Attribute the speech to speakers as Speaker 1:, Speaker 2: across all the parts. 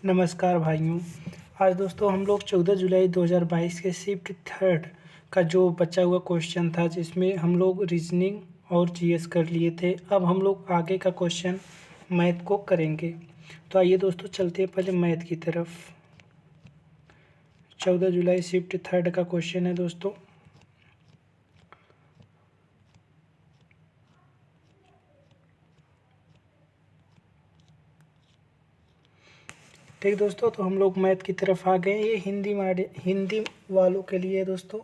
Speaker 1: नमस्कार भाइयों। आज दोस्तों हम लोग 14 जुलाई 2022 के शिफ्ट थर्ड का जो बचा हुआ क्वेश्चन था, जिसमें हम लोग रीजनिंग और जीएस कर लिए थे। अब हम लोग आगे का क्वेश्चन मैथ को करेंगे। तो आइए दोस्तों चलते हैं पहले मैथ की तरफ। 14 जुलाई शिफ्ट थर्ड का क्वेश्चन है दोस्तों। ठीक दोस्तों, तो हम लोग मैथ की तरफ आ गए। ये हिंदी वालों के लिए है दोस्तों।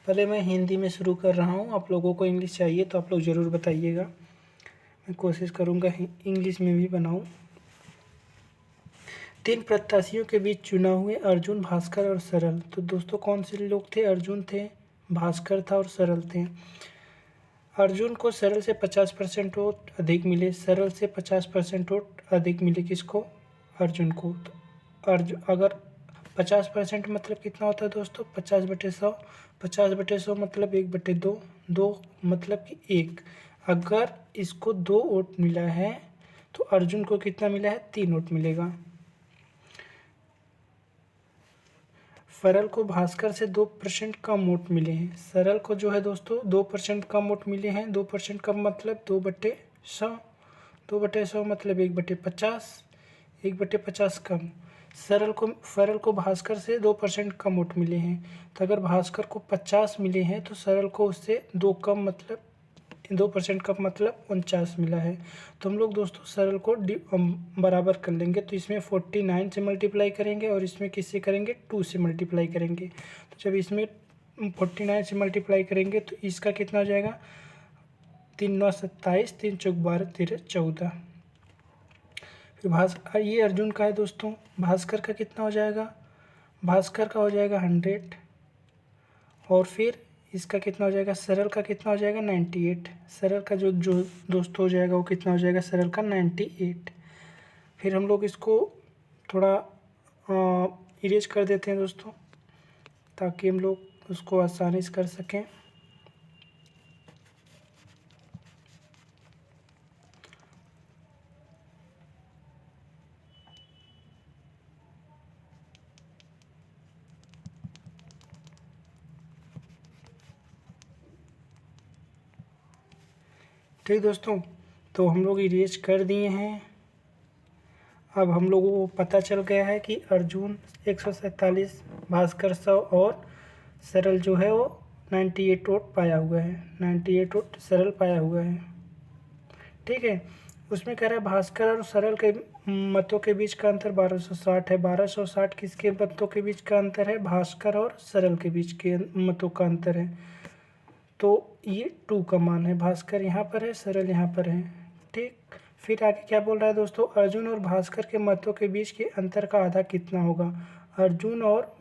Speaker 1: पहले मैं हिंदी में शुरू कर रहा हूँ। आप लोगों को इंग्लिश चाहिए तो आप लोग ज़रूर बताइएगा। मैं कोशिश करूँगा इंग्लिश में भी बनाऊँ। 3 प्रत्याशियों के बीच चुनाव हुए अर्जुन, भास्कर और सरल। तो दोस्तों कौन से लोग थे? अर्जुन थे, भास्कर था और सरल थे। अर्जुन को सरल से 50% वोट अधिक मिले। सरल से 50% वोट अधिक मिले किसको? अर्जुन को। तो अर्जुन अगर 50% मतलब कितना होता है दोस्तों? 50/100। 50/100 मतलब 1/2। 2 मतलब कि 1। अगर इसको 2 वोट मिला है तो अर्जुन को कितना मिला है? 3 वोट मिलेगा। सरल को भास्कर से 2% कम वोट मिले हैं। सरल को जो है दोस्तों 2% कम वोट मिले हैं। 2% कम मतलब 2/100। 2/100 मतलब 1/50। 1/50 कम। सरल को भास्कर से 2% कम वोट मिले हैं। तो अगर भास्कर को 50 मिले हैं तो सरल को उससे 2 कम मतलब 2% कम मतलब 49 मिला है। तो हम लोग दोस्तों सरल को बराबर कर लेंगे। तो इसमें 49 से मल्टीप्लाई करेंगे और इसमें किससे करेंगे? 2 से मल्टीप्लाई करेंगे। तो जब इसमें 49 से मल्टीप्लाई करेंगे तो इसका कितना हो जाएगा? 3 9 27, 3 चौक 12, 13 14। फिर ये अर्जुन का है दोस्तों। भास्कर का कितना हो जाएगा? भास्कर का हो जाएगा 100। और फिर इसका कितना हो जाएगा? सरल का कितना हो जाएगा? 98। सरल का जो जो दोस्त हो जाएगा वो कितना हो जाएगा? सरल का 98। फिर हम लोग इसको थोड़ा इरेज कर देते हैं दोस्तों, ताकि हम लोग उसको आसानी से कर सकें। ठीक दोस्तों, तो हम लोग इरेज कर दिए हैं। अब हम लोगों को पता चल गया है कि अर्जुन 147, भास्कर 100 और सरल जो है वो 98 वोट पाया हुआ है। 98 वोट सरल पाया हुआ है। ठीक है। उसमें कह रहा है भास्कर और सरल के मतों के बीच का अंतर 1260 है। 1260 किसके मतों के बीच का अंतर है? भास्कर और सरल के बीच के मतों का अंतर है। तो ये 2 का मान है। भास्कर यहाँ पर है, सरल यहाँ पर है। ठीक। फिर आगे क्या बोल रहा है दोस्तों? अर्जुन और भास्कर के मतों के बीच के अंतर का आधा कितना होगा? अर्जुन और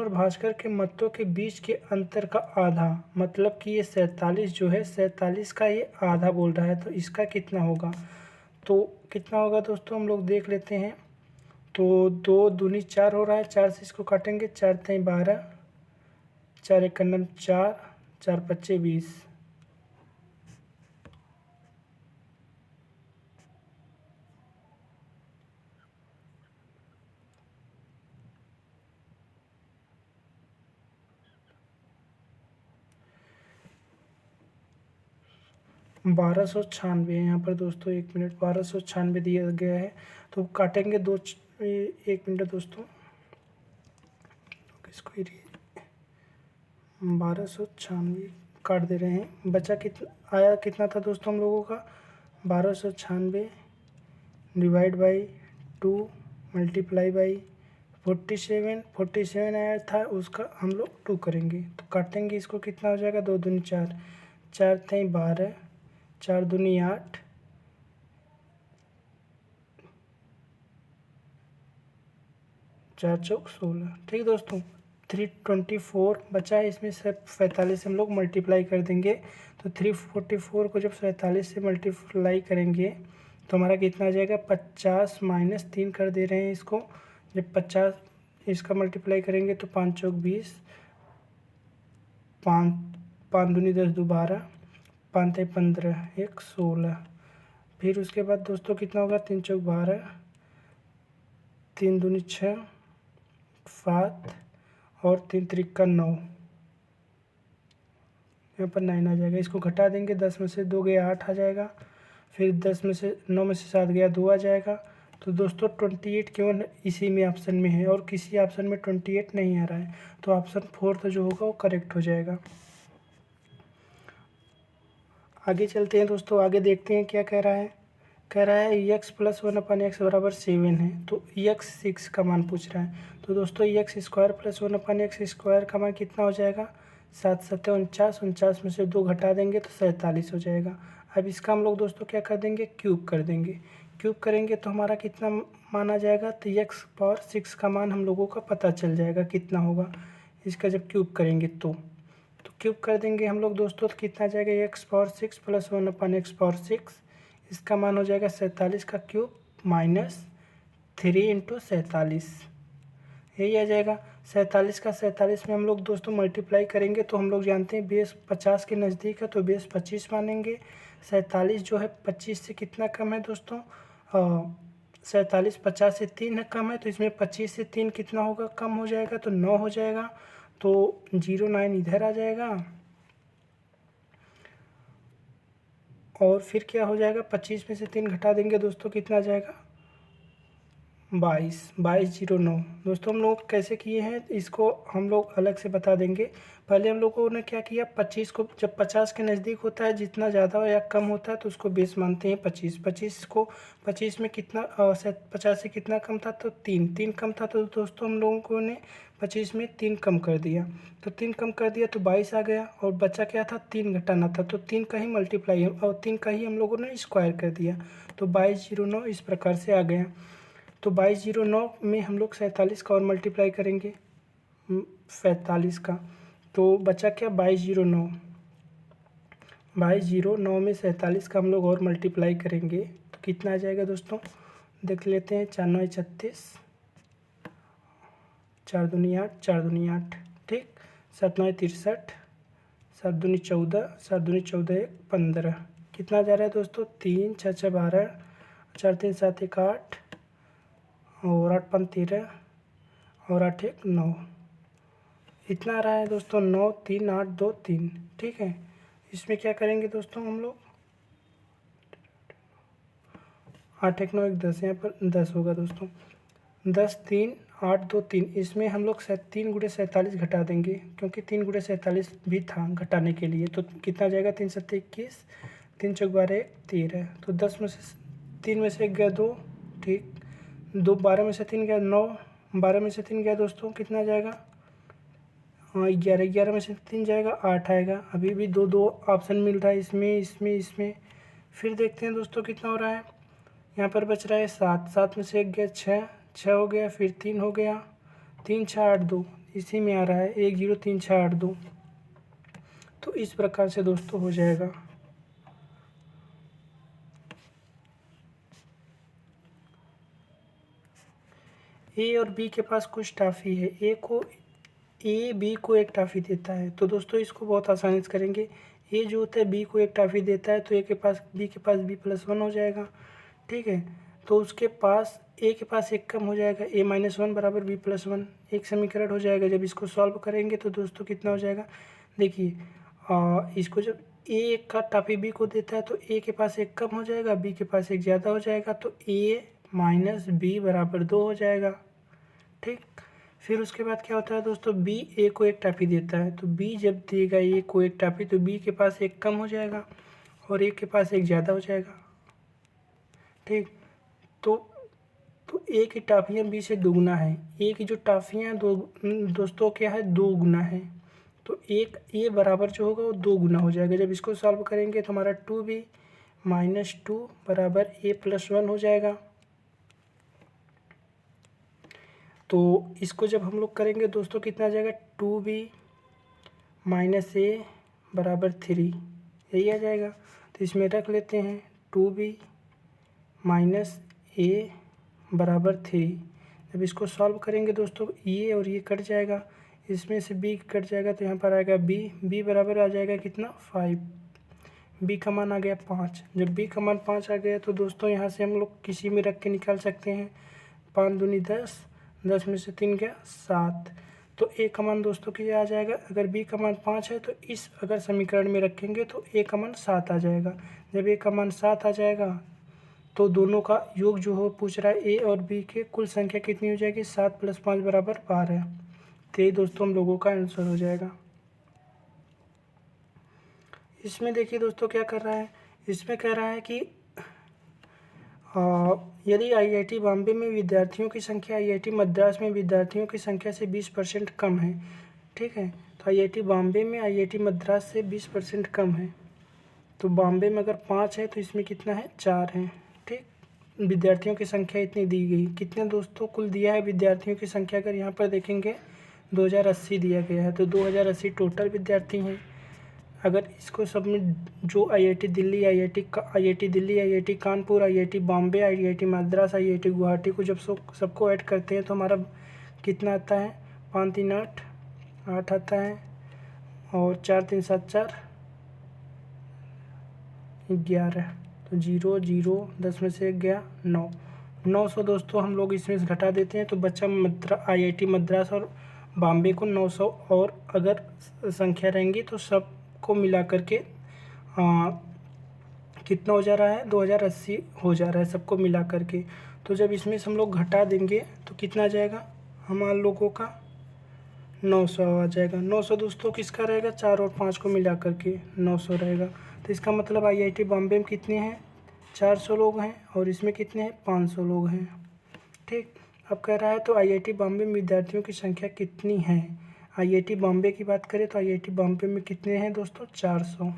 Speaker 1: भास्कर के मतों के बीच के अंतर का आधा मतलब कि ये 47 जो है, 47 का ये आधा बोल रहा है। तो इसका कितना होगा? तो कितना होगा दोस्तों हम लोग देख लेते हैं। तो 2 दूनी 4 हो रहा है। 4 से इसको काटेंगे। 4 3 12, 4 1 4, 4 5 20। 1296 है यहाँ पर दोस्तों। 1 मिनट, 1296 दिया गया है। तो काटेंगे 1 मिनट दोस्तों, इसको 1296 काट दे रहे हैं। बचा कितना आया? कितना था दोस्तों हम लोगों का? 1296 डिवाइड बाई 2 मल्टीप्लाई बाई 47। 47 आया था, उसका हम लोग 2 करेंगे। तो काटेंगे इसको। कितना हो जाएगा? 2 दूनी 4, 4 3 12, 4 दूनी 8, 4 चौक 16। ठीक दोस्तों। 324 बचा है। इसमें से 45 से हम लोग मल्टीप्लाई कर देंगे। तो 344 को जब 47 से मल्टीप्लाई करेंगे तो हमारा कितना आ जाएगा? 50 माइनस 3 कर दे रहे हैं इसको। जब 50 इसका मल्टीप्लाई करेंगे तो 5 चौक 20, 5 5 दूनी 10, 2 12, 5 3 15, 1 16। फिर उसके बाद दोस्तों कितना होगा, 3 चौक 12, 3 दूनी 6, 7 और 3 त्रिक 9, यहाँ पर 9 आ जाएगा। इसको घटा देंगे, 10 में से 2 गया 8 आ जाएगा। फिर 10 में से 9 में से 7 गया 2 आ जाएगा। तो दोस्तों 28 केवल इसी में ऑप्शन में है और किसी ऑप्शन में 28 नहीं आ रहा है, तो ऑप्शन 4 जो होगा वो करेक्ट हो जाएगा। आगे चलते हैं दोस्तों, आगे देखते हैं क्या कह रहा है। कह रहा है x प्लस 1/x बराबर 7 है, तो x 6 का मान पूछ रहा है। तो दोस्तों x square plus 1/x square का मान कितना हो जाएगा, 7 7 49, 49 में से 2 घटा देंगे तो 47 हो जाएगा। अब इसका हम लोग दोस्तों क्या कर देंगे, क्यूब कर देंगे। क्यूब करेंगे तो हमारा कितना मान आ जाएगा, तो x पावर 6 का मान हम लोगों का पता चल जाएगा कितना होगा इसका जब क्यूब करेंगे तो क्यूब कर देंगे हम लोग दोस्तों, तो कितना आ जाएगा, x power 6 plus 1/x power 6, इसका मान हो जाएगा 47 का क्यूब माइनस 3 इंटू 47, यही आ जाएगा। 47 का 47 में हम लोग दोस्तों मल्टीप्लाई करेंगे तो हम लोग जानते हैं बेस 50 के नज़दीक है, तो बेस 25 मानेंगे। 47 जो है 25 से कितना कम है दोस्तों, 47 50 से 3 है कम है, तो इसमें 25 से 3 कितना होगा, कम हो जाएगा, तो 9 हो जाएगा। तो 09 इधर आ जाएगा और फिर क्या हो जाएगा, 25 में से 3 घटा देंगे दोस्तों, कितना आ जाएगा, 2209। दोस्तों हम लोग कैसे किए हैं इसको हम लोग अलग से बता देंगे। पहले हम लोगों ने क्या किया, 25 को जब 50 के नज़दीक होता है, जितना ज़्यादा हो या कम होता है तो उसको बेस मानते हैं 25। 25 में कितना 50 से कितना कम था, तो 3 कम था, तो दोस्तों हम लोगों ने 25 में 3 कम कर दिया, तो 3 कम कर दिया तो 22 आ गया और बचा क्या था, 3 घटाना था, तो 3 का ही मल्टीप्लाई और 3 का ही हम लोगों ने स्क्वायर कर दिया, तो 2209 इस प्रकार से आ गया। तो 2209 में हम लोग 47 का और मल्टीप्लाई करेंगे 45 का, तो बचा क्या, 2209 में 47 का हम लोग और मल्टीप्लाई करेंगे तो कितना आ जाएगा दोस्तों, देख लेते हैं। 4 9 36, 4 दूनी 8, 4 दूनी 8, ठीक। 7 9 63, 7 दूनी 14, 7 दूनी 14 1 15, कितना जा रहा है दोस्तों, 3 6 6 12, 4 3 7 1 8 और 8 5 13 और 8 1 9, इतना आ रहा है दोस्तों, 9 3 8 2 3, ठीक है। इसमें क्या करेंगे दोस्तों हम लोग, 8 1 9 1 10, यहाँ पर 10 होगा दोस्तों, 10 3 8 2 3, इसमें हम लोग 3 गुणे 47 घटा देंगे क्योंकि 3 गुणे 47 भी था घटाने के लिए, तो कितना जाएगा, 3 7 21, 3 चौक 12 1 13, तो 10 में से 3 में से 1 गया 2, ठीक, 2 12 में से 3 गया 9, 12 में से 3 गया दोस्तों, कितना जाएगा, 11, 11 में से 3 जाएगा 8 आएगा। अभी भी 2 2 ऑप्शन मिल रहा है इसमें। फिर देखते हैं दोस्तों कितना हो रहा है, यहाँ पर बच रहा है 7, 7 में से 1 गया 6, 6 हो गया, फिर 3 हो गया, 3 6 8 2, इसी में आ रहा है 1 0 3 6 8 2, तो इस प्रकार से दोस्तों हो जाएगा। ए और बी के पास कुछ टॉफ़ी है, ए बी को एक टॉफ़ी देता है, तो दोस्तों इसको बहुत आसानी से करेंगे। ए जो होता है बी को एक टॉफ़ी देता है, तो बी के पास b+1 हो जाएगा, ठीक है। तो उसके पास ए के पास एक कम हो जाएगा, a-1 बराबर b+1, एक समीकरण हो जाएगा। जब इसको सॉल्व करेंगे तो दोस्तों कितना हो जाएगा, देखिए इसको जब ए का टॉफ़ी बी को देता है तो ए के पास एक कम हो जाएगा, बी के पास एक ज़्यादा हो जाएगा, तो a-b बराबर 2 हो जाएगा, ठीक। फिर उसके बाद क्या होता है दोस्तों, बी ए को एक टॉफ़ी देता है, तो बी जब देगा ए को एक टॉफ़ी तो बी के पास एक कम हो जाएगा और ए के पास एक ज़्यादा हो जाएगा, ठीक। तो ए की टॉफ़ियाँ बी से दुगुना है, ए की जो टॉफ़ियाँ दोस्तों क्या है, 2 गुना है, तो एक ए बराबर जो होगा वो 2 गुना हो जाएगा। जब इसको सॉल्व करेंगे तो हमारा 2b - 2 बराबर a+1 हो जाएगा। तो इसको जब हम लोग करेंगे दोस्तों कितना आ जाएगा, 2b - a बराबर 3, यही आ जाएगा। तो इसमें रख लेते हैं 2b - a बराबर 3। जब इसको सॉल्व करेंगे दोस्तों ये और ये कट जाएगा, इसमें से b कट जाएगा तो यहाँ पर आएगा b बराबर आ जाएगा कितना, 5, बी का मान आ गया 5। जब बी का मान 5 आ गया तो दोस्तों यहाँ से हम लोग किसी में रख के निकाल सकते हैं। 5 दूनी 10, 10 में से 3 गया 7। तो ए का मान दोस्तों क्या आ जाएगा, अगर बी का मान 5 है तो इस अगर समीकरण में रखेंगे तो ए का मान 7 आ जाएगा। जब ए का मान 7 आ जाएगा तो दोनों का योग जो हो पूछ रहा है ए और बी के, कुल संख्या कितनी हो जाएगी, 7 + 5 = 12। तो ये दोस्तों हम लोगों का आंसर हो जाएगा। इसमें देखिए दोस्तों क्या कर रहा है, इसमें कह रहा है कि यदि आईआईटी बॉम्बे में विद्यार्थियों की संख्या आईआईटी मद्रास में विद्यार्थियों की संख्या से 20% कम है। ठीक है, तो आईआईटी बॉम्बे में आईआईटी मद्रास से 20% कम है। तो बॉम्बे में अगर 5 है तो इसमें कितना है, 4 है। ठीक, विद्यार्थियों की संख्या इतनी दी गई। कितने दोस्तों कुल दिया है विद्यार्थियों की संख्या, अगर यहाँ पर देखेंगे 2080 दिया गया है। तो 2080 टोटल विद्यार्थी हैं। अगर इसको सब में जो IIT Delhi, IIT Kanpur, IIT Bombay, IIT Madras, IIT Guwahati को जब सबको ऐड करते हैं तो हमारा कितना आता है, 5 3 8 8 आता है, और 4 3 7 4 11। तो 0 0 10 में से 1 गया 9। 900 दोस्तों हम लोग इसमें से घटा देते हैं तो बच्चा आईआईटी मद्रास और बॉम्बे को 900, और अगर संख्या रहेंगी तो सबको मिला करके कितना हो जा रहा है, 2080 हो जा रहा है सबको मिला करके। तो जब इसमें से हम लोग घटा देंगे तो कितना आ जाएगा, हमारे लोगों का 900 आ जाएगा। 900 दोस्तों किसका रहेगा, 4 और 5 को मिला करके 900 रहेगा। तो इसका मतलब आईआईटी बॉम्बे में कितने हैं, 400 लोग हैं, और इसमें कितने हैं, 500 लोग हैं। ठीक, अब कह रहा है तो आईआईटी बॉम्बे में विद्यार्थियों की संख्या कितनी है। आईआईटी बॉम्बे की बात करें तो आईआईटी बॉम्बे में कितने हैं दोस्तों, 400।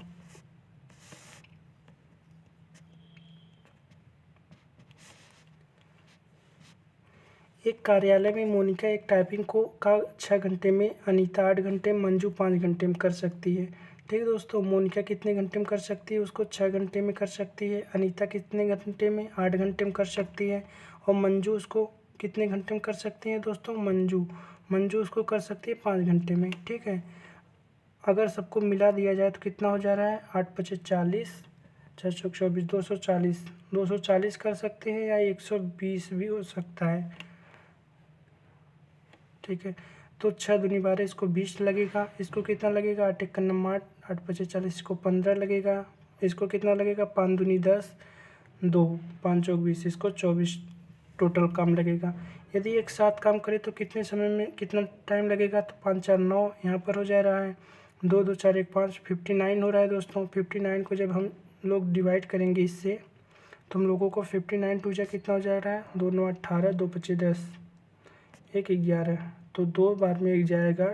Speaker 1: एक कार्यालय में मोनिका एक टाइपिंग का 6 घंटे में, अनीता 8 घंटे, मंजू 5 घंटे में कर सकती है। ठीक है दोस्तों, मोनिका कितने घंटे में कर सकती है, उसको 6 घंटे में कर सकती है। अनीता कितने घंटे में, 8 घंटे में कर सकती है। और मंजू उसको कितने घंटे में कर सकती है दोस्तों, मंजू उसको कर सकती है 5 घंटे में। ठीक है, अगर सबको मिला दिया जाए तो कितना हो जा रहा है, 8 × 5 = 40, 6 × 24 240। 240 कर सकते हैं या 120 भी हो सकता है। ठीक है, तो 6 दूनी 12, इसको 20 लगेगा। इसको कितना लगेगा, 8 × 1 = 8, 8 × 5 = 40, इसको 15 लगेगा। इसको कितना लगेगा, 5 दूनी 10, 2 5 चौक 20, इसको 24 टोटल काम लगेगा। यदि एक साथ काम करें तो कितने समय में कितना टाइम लगेगा, तो 5 4 9 यहाँ पर हो जा रहा है, 2 2 4 1 5, 59 हो रहा है दोस्तों। 59 को जब हम लोग डिवाइड करेंगे इससे तो हम लोगों को 59 टू जा कितना हो जा रहा है, 2 9 18, 2 5 10, 1 11। तो 2 बार में एक जाएगा,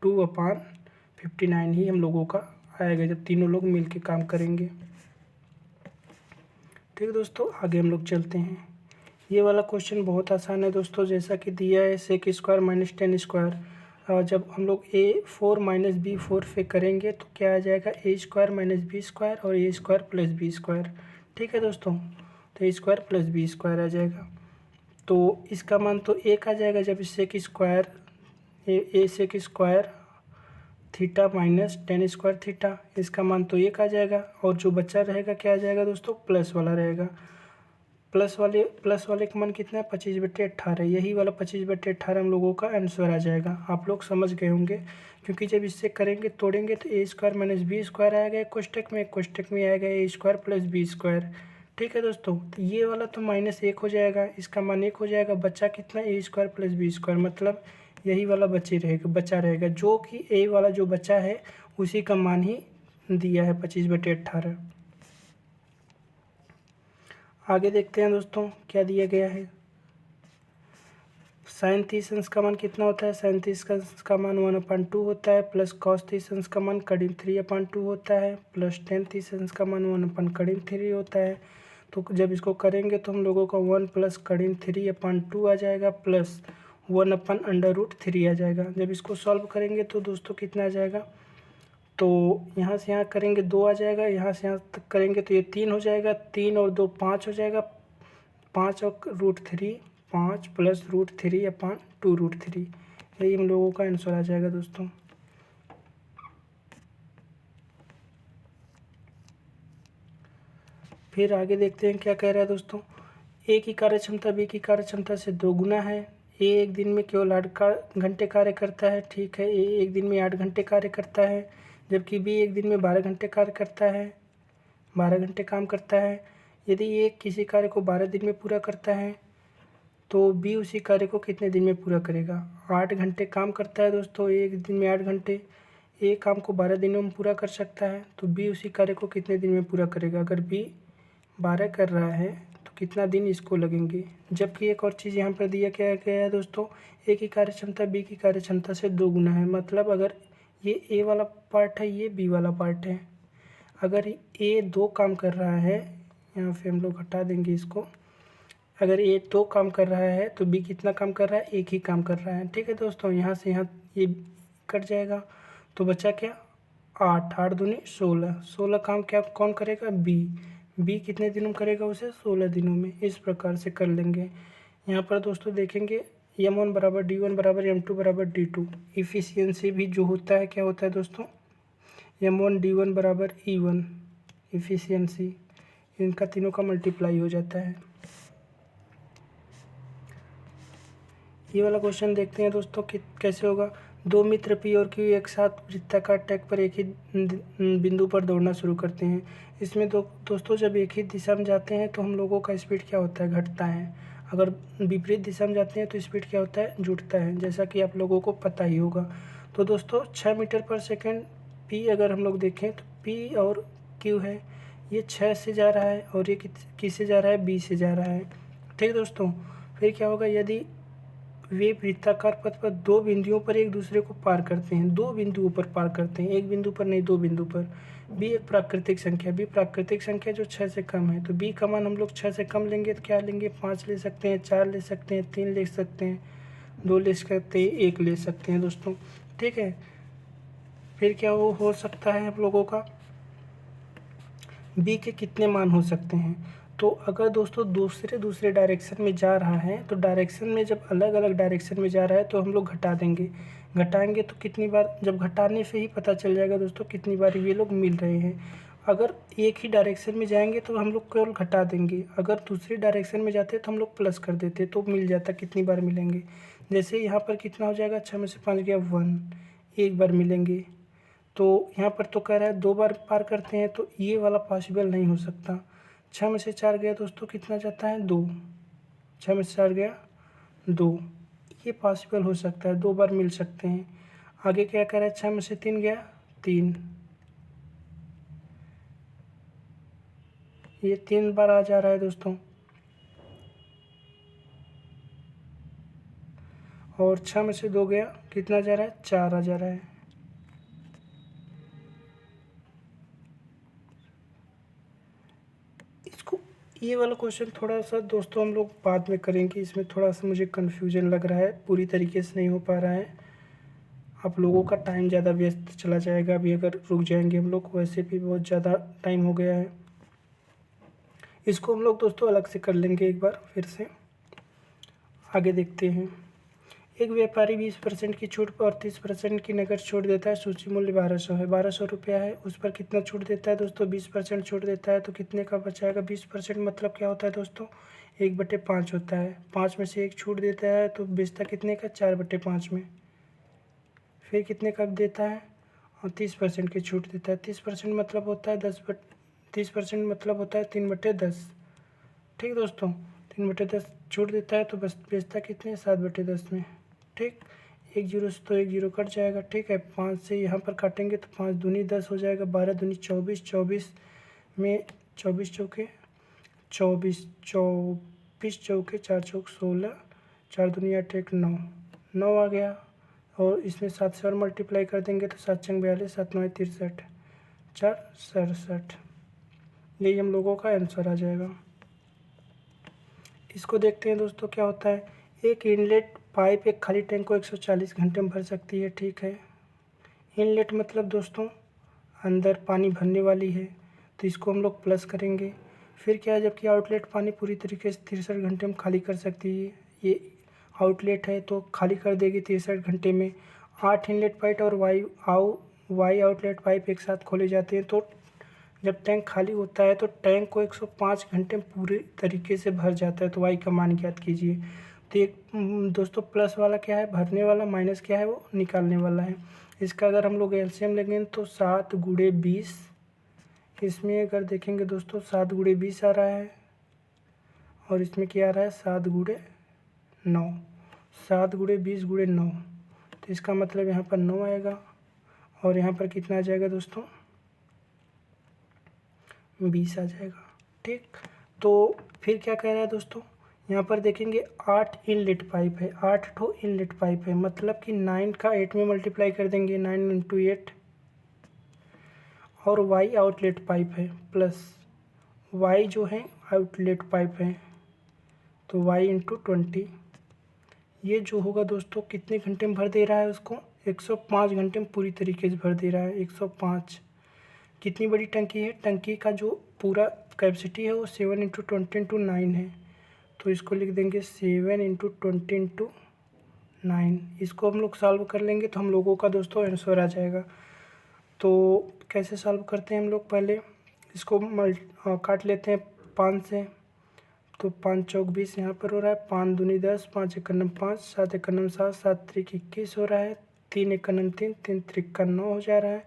Speaker 1: 2/59 ही हम लोगों का आएगा जब तीनों लोग मिल के काम करेंगे। ठीक है दोस्तों, आगे हम लोग चलते हैं। ये वाला क्वेश्चन बहुत आसान है दोस्तों, जैसा कि दिया है sec² - 10²। और जब हम लोग a4 - b4 पे करेंगे तो क्या आ जाएगा, a² - b² और a² + b²। ठीक है दोस्तों, तो a² + b² आ जाएगा। तो इसका मान तो 1 आ जाएगा जब sec² theta minus tan² theta, इसका मान तो 1 आ जाएगा। और जो बचा रहेगा क्या आ जाएगा दोस्तों, प्लस वाला रहेगा। प्लस वाले का मान कितना है, 25/18। यही वाला 25/18 हम लोगों का आंसर आ जाएगा। आप लोग समझ गए होंगे, क्योंकि जब इससे करेंगे तोड़ेंगे तो a² - b² आएगा कोष्टक में आएगा a² + b²। ठीक है दोस्तों, तो ये वाला तो -1 हो जाएगा, इसका मान 1 हो जाएगा। बचा कितना, a² + b², मतलब यही वाला बचा रहेगा, जो कि a वाला जो बचा है उसी का मान ही दिया है 25/18। आगे देखते हैं दोस्तों क्या दिया गया है। sin 30 अंश का मान कितना होता है, sin 30 का मान 1/2 होता है, प्लस cos 30 अंश का मान 3/2 होता है, प्लस tan 30 अंश का मान 1/3 होता है। तो जब इसको करेंगे तो हम लोगों का 1 + 3/2 आ जाएगा, प्लस 1/√3 आ जाएगा। जब इसको सॉल्व करेंगे तो दोस्तों कितना आ जाएगा, तो यहाँ से यहाँ करेंगे 2 आ जाएगा, यहाँ से यहाँ तक करेंगे तो ये 3 हो जाएगा, 3 और 2 5 हो जाएगा, 5 और √3 5 + √3/2√3, यही हम लोगों का आंसर आ जाएगा दोस्तों। फिर आगे देखते हैं क्या कह रहा है दोस्तों। ए की कार्य क्षमता बी की कार्य क्षमता से 2 गुना है। ए एक दिन में केवल 8 घंटे कार्य करता है, ठीक है। ए एक दिन में 8 घंटे कार्य करता है, जबकि बी एक दिन में 12 घंटे कार्य करता है, 12 घंटे काम करता है। यदि ए किसी कार्य को 12 दिन में पूरा करता है तो बी उसी कार्य को कितने दिन में पूरा करेगा। 8 घंटे काम करता है दोस्तों, एक दिन में 8 घंटे। ए काम को 12 दिनों में पूरा कर सकता है, तो बी उसी कार्य को कितने दिन में पूरा करेगा। अगर बी 12 कर रहा है तो कितना दिन इसको लगेंगे। जबकि एक और चीज़ यहाँ पर दिया क्या गया है दोस्तों, ए की कार्य क्षमता बी की कार्य क्षमता से 2 गुना है। मतलब अगर ये ए वाला पार्ट है, ये बी वाला पार्ट है। अगर ए 2 काम कर रहा है, यहाँ पे हम लोग हटा देंगे इसको। अगर ए 2 काम कर रहा है तो बी कितना काम कर रहा है, एक ही काम कर रहा है, ठीक है दोस्तों। यहाँ से यहाँ ये कट जाएगा तो बचा क्या, 8, 8 दूनी 16, 16 काम क्या कौन करेगा, बी कितने दिनों में करेगा उसे, 16 दिनों में। इस प्रकार से कर लेंगे। यहाँ पर दोस्तों देखेंगे M1 बराबर D1 बराबर M2 बराबर D2। इफ़िशियंसी भी जो होता है क्या होता है दोस्तों, M1 D1 बराबर E1। इफ़िशियंसी इनका तीनों का मल्टीप्लाई हो जाता है। ये वाला क्वेश्चन देखते हैं दोस्तों कि कैसे होगा। 2 मित्र पी और क्यू एक साथ वृत्ताकार ट्रैक पर एक ही बिंदु पर दौड़ना शुरू करते हैं। इसमें दोस्तों जब एक ही दिशा में जाते हैं तो हम लोगों का स्पीड क्या होता है, घटता है। अगर विपरीत दिशा में जाते हैं तो स्पीड क्या होता है, जुड़ता है, जैसा कि आप लोगों को पता ही होगा। तो दोस्तों 6 मीटर पर सेकेंड पी अगर हम लोग देखें तो पी और क्यू है, ये 6 से जा रहा है और ये किससे जा रहा है, बी से जा रहा है, ठीक दोस्तों। फिर क्या होगा, यदि वे वृत्ताकार पथ पर 2 बिंदुओं पर एक दूसरे को पार करते हैं, 2 बिंदुओं पर पार करते हैं, एक बिंदु पर नहीं 2 बिंदु पर। बी एक प्राकृतिक संख्या, बी प्राकृतिक संख्या जो 6 से कम है, तो बी का मान हम लोग 6 से कम लेंगे तो क्या लेंगे, 5 ले सकते हैं, 4 ले सकते हैं, 3 ले सकते हैं, 2 ले सकते हैं, 1 ले सकते हैं दोस्तों, ठीक है। फिर क्या वो हो सकता है हम लोगों का, बी के कितने मान हो सकते हैं। तो अगर दोस्तों दूसरे डायरेक्शन में जा रहा है तो डायरेक्शन में जब अलग अलग डायरेक्शन में जा रहा है तो हम लोग घटा देंगे, घटाएंगे तो कितनी बार, जब घटाने से ही पता चल जाएगा दोस्तों कितनी बार ये लोग मिल रहे हैं। अगर एक ही डायरेक्शन में जाएंगे तो हम लोग केवल घटा देंगे, अगर दूसरी डायरेक्शन में जाते तो हम लोग प्लस कर देते तो मिल जाता कितनी बार मिलेंगे। जैसे यहाँ पर कितना हो जाएगा, 6 में से 5 गया 1, एक बार मिलेंगे। तो यहाँ पर तो कह रहा है 2 बार पार करते हैं, तो ये वाला पॉसिबल नहीं हो सकता। 6 में से 4 गया दोस्तों कितना जाता है, 2, 6 में से 4 गया 2, ये पॉसिबल हो सकता है, 2 बार मिल सकते हैं। आगे क्या कह रहा है, 6 में से 3 गया 3, ये 3 बार आ जा रहा है दोस्तों। और 6 में से 2 गया कितना जा रहा है, 4 आ जा रहा है। इसको ये वाला क्वेश्चन थोड़ा सा दोस्तों हम लोग बाद में करेंगे, इसमें थोड़ा सा मुझे कन्फ्यूजन लग रहा है, पूरी तरीके से नहीं हो पा रहा है। आप लोगों का टाइम ज़्यादा व्यस्त चला जाएगा, अभी अगर रुक जाएंगे हम लोग, वैसे भी बहुत ज़्यादा टाइम हो गया है। इसको हम लोग दोस्तों अलग से कर लेंगे एक बार फिर से। आगे देखते हैं। एक व्यापारी 20% की छूट और 30% की नकद छूट देता है। सूची मूल्य 1200 है, 1200 रुपया है, उस पर कितना छूट देता है दोस्तों, 20% छूट देता है, तो कितने का बचाएगा। 20% मतलब क्या होता है दोस्तों, 1/5 होता है। 5 में से 1 छूट देता है तो बेचता कितने का, 4/5 में। फिर कितने का देता है, और 30% की छूट देता है। 30% मतलब होता है 30% मतलब होता है 3/10, ठीक दोस्तों। 3/10 छूट देता है तो बस बेचता कितने, 7/10 में, ठीक। 1 जीरो से तो 1 जीरो कट जाएगा, ठीक है। 5 से यहाँ पर काटेंगे तो 5 दूनी 10 हो जाएगा, 12 दूनी 24, 24 में 24 चौके 24, 24 चौके 4 चौक 16, 4 दूनी 8 1 9, 9 आ गया। और इसमें 7 से और मल्टीप्लाई कर देंगे तो 7 चंग 42, 7 9 63, 4 67, यही हम लोगों का आंसर आ जाएगा। इसको देखते हैं दोस्तों क्या होता है। एक इनलेट पाइप एक खाली टैंक को 140 घंटे में भर सकती है, ठीक है। इनलेट मतलब दोस्तों अंदर पानी भरने वाली है, तो इसको हम लोग प्लस करेंगे। फिर क्या है, जबकि आउटलेट पानी पूरी तरीके से 63 घंटे में खाली कर सकती है। ये आउटलेट है तो खाली कर देगी 63 घंटे में। 8 इनलेट पाइप और वाई आउटलेट पाइप एक साथ खोले जाते हैं तो जब टैंक खाली होता है तो टैंक को 105 घंटे में पूरे तरीके से भर जाता है। तो वाई का मान ज्ञात कीजिए। तो एक दोस्तों प्लस वाला क्या है, भरने वाला, माइनस क्या है, वो निकालने वाला है। इसका अगर हम लोग एलसीएम लेंगे तो 7 गुणे 20, इसमें अगर देखेंगे दोस्तों 7 गुणे 20 आ रहा है और इसमें क्या आ रहा है 7 गुणे 9, 7 गुणे 20 गुणे 9, तो इसका मतलब यहाँ पर 9 आएगा और यहाँ पर कितना आ जाएगा दोस्तों 20 आ जाएगा। ठीक, तो फिर क्या कह रहा है दोस्तों, यहाँ पर देखेंगे 8 इनलेट पाइप है, 8 ठो इनलेट पाइप है, मतलब कि 9 का 8 में मल्टीप्लाई कर देंगे, 9 इंटू 8, और वाई आउटलेट पाइप है, प्लस वाई जो है आउटलेट पाइप है, तो वाई इंटू 20। ये जो होगा दोस्तों कितने घंटे में भर दे रहा है उसको, 105 घंटे में पूरी तरीके से भर दे रहा है, 105। कितनी बड़ी टंकी है, टंकी का जो पूरा कैपेसिटी है वो 7 इंटू 20 इंटू 9 है, तो इसको लिख देंगे 7 इंटू 20 इंटू 9। इसको हम लोग सॉल्व कर लेंगे तो हम लोगों का दोस्तों आंसर आ जाएगा। तो कैसे सॉल्व करते हैं हम लोग, पहले इसको काट लेते हैं 5 से, तो 5 चौक 20 यहाँ पर हो रहा है, 5 दूनी 10, 5 एक 5, 7 एक 7, 7 त्रिक 21 हो रहा है, 3 एक 3, 3 त्रिक 9 हो जा रहा है,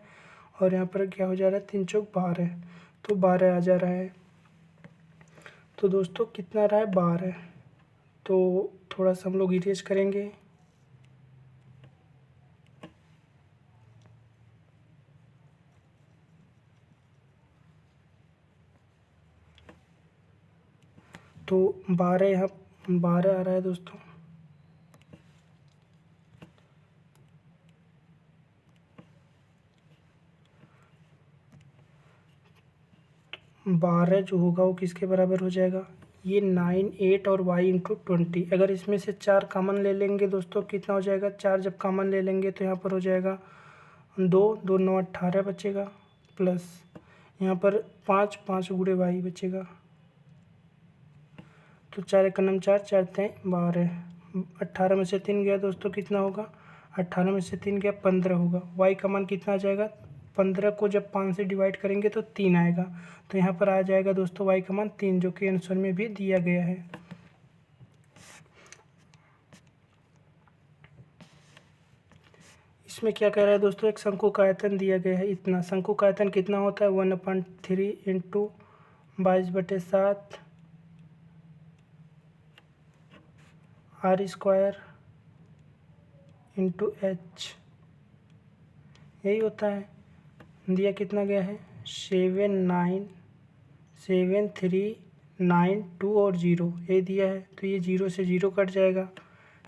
Speaker 1: और यहाँ पर क्या हो जा रहा है 3 चौक 12, तो 12 आ जा रहा है। तो दोस्तों कितना रहा है 12, तो थोड़ा सा हम लोग इरेज करेंगे, तो 12 यहाँ 12 आ रहा है दोस्तों। 12 जो होगा वो किसके बराबर हो जाएगा, ये 9, 8 और y इंटू 20। अगर इसमें से 4 कॉमन ले लेंगे दोस्तों कितना हो जाएगा, 4 जब कॉमन ले लेंगे तो यहाँ पर हो जाएगा 2, 2 9 18 बचेगा, प्लस यहाँ पर 5, 5 गुणे y बचेगा, तो 4 एक 4, 4 तें 12, 18 में से 3 गया दोस्तों कितना होगा, 18 में से 3 गया 15 होगा। y का मान कितना आ जाएगा, 15 को जब 5 से डिवाइड करेंगे तो 3 आएगा, तो यहाँ पर आ जाएगा दोस्तों y का मान 3, जो कि आंसर में भी दिया गया है। इसमें क्या कह रहा है दोस्तों, एक शंकु का आयतन दिया गया है इतना, शंकु का आयतन कितना होता है 1/3 into 22/7 r square into h, यही होता है। दिया कितना गया है 7 9 7 3 9 2 और 0, ये दिया है, तो ये 0 से 0 कट जाएगा।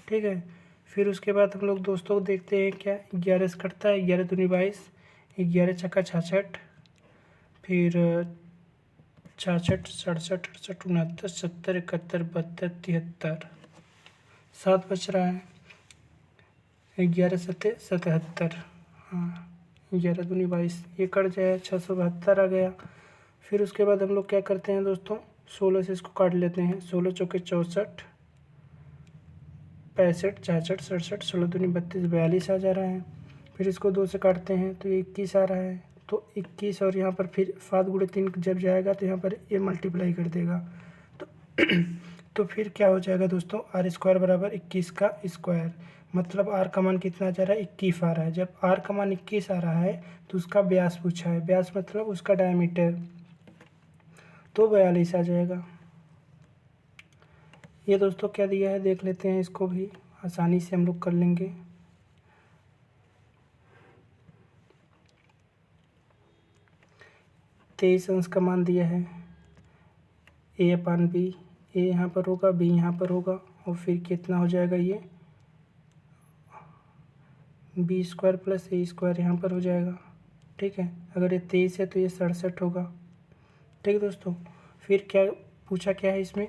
Speaker 1: ठीक है, फिर उसके बाद हम लोग दोस्तों देखते हैं क्या, 11 से कटता है, 11 दूनी 22, 11 छक्का 66, फिर 66 67 68 69 70 71 72 73, 7 बच रहा है, 11 सत्ते 77, हाँ 11 दूनी 22, ये कट जाए 672 आ गया। फिर उसके बाद हम लोग क्या करते हैं दोस्तों, 16 से इसको काट लेते हैं, 16 चौके 64, 65 66 67, 16 दूनी 32 42 आ जा रहा है। फिर इसको 2 से काटते हैं तो ये 21 आ रहा है, तो 21 और यहाँ पर फिर 7 गुणे 3 जब जाएगा तो यहाँ पर ये मल्टीप्लाई कर देगा, तो तो फिर क्या हो जाएगा दोस्तों, आर स्क्वायर बराबर 21 का स्क्वायर, मतलब आर का मान कितना आ जा रहा है 21 आ रहा है। जब आर का मान 21 आ रहा है तो उसका व्यास पूछा है, व्यास मतलब उसका डायमीटर, तो 42 आ जाएगा। ये दोस्तों क्या दिया है देख लेते हैं, इसको भी आसानी से हम लोग कर लेंगे। तेईस अंश का मान दिया है, a/b, ए यहाँ पर होगा, b यहाँ पर होगा, और फिर कितना हो जाएगा ये b square plus a square यहाँ पर हो जाएगा। ठीक है, अगर ये 23 है तो ये 67 होगा। ठीक है दोस्तों, फिर क्या पूछा क्या है इसमें,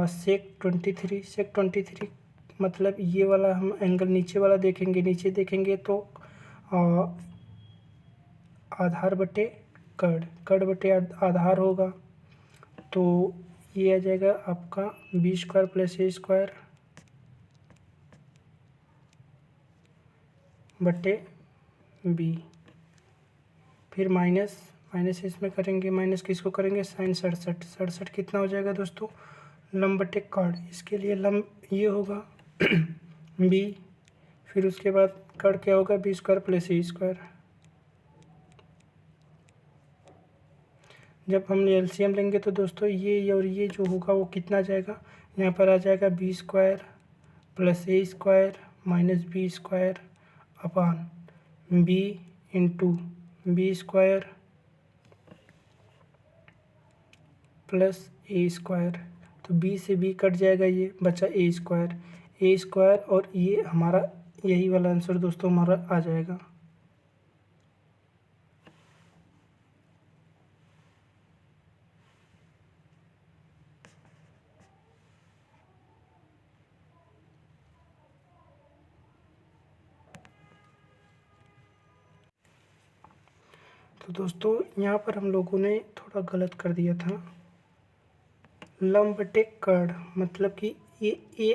Speaker 1: सेक 23 मतलब ये वाला हम एंगल नीचे वाला देखेंगे, नीचे देखेंगे तो आधार बटे कड़ बटे आधार होगा, तो ये आ जाएगा आपका b square plus a square बटे b, फिर माइनस माइनस इसमें करेंगे, माइनस किसको करेंगे, साइन 67, 67 कितना हो जाएगा दोस्तों, लंब बटे कर्ण। इसके लिए लंब ये होगा बी, फिर उसके बाद कर्ण क्या होगा, B square plus A square. जब हम एलसीएम लेंगे तो दोस्तों ये और ये जो होगा वो कितना जाएगा, यहाँ पर आ जाएगा B square plus A square minus B square upon B into B square plus A square. तो बी से बी कट जाएगा, ये बचा ए स्क्वायर, ए स्क्वायर और ये हमारा यही वाला आंसर दोस्तों हमारा आ जाएगा। तो दोस्तों यहाँ पर हम लोगों ने थोड़ा गलत कर दिया था, लंब बटे कर्ण, मतलब कि ये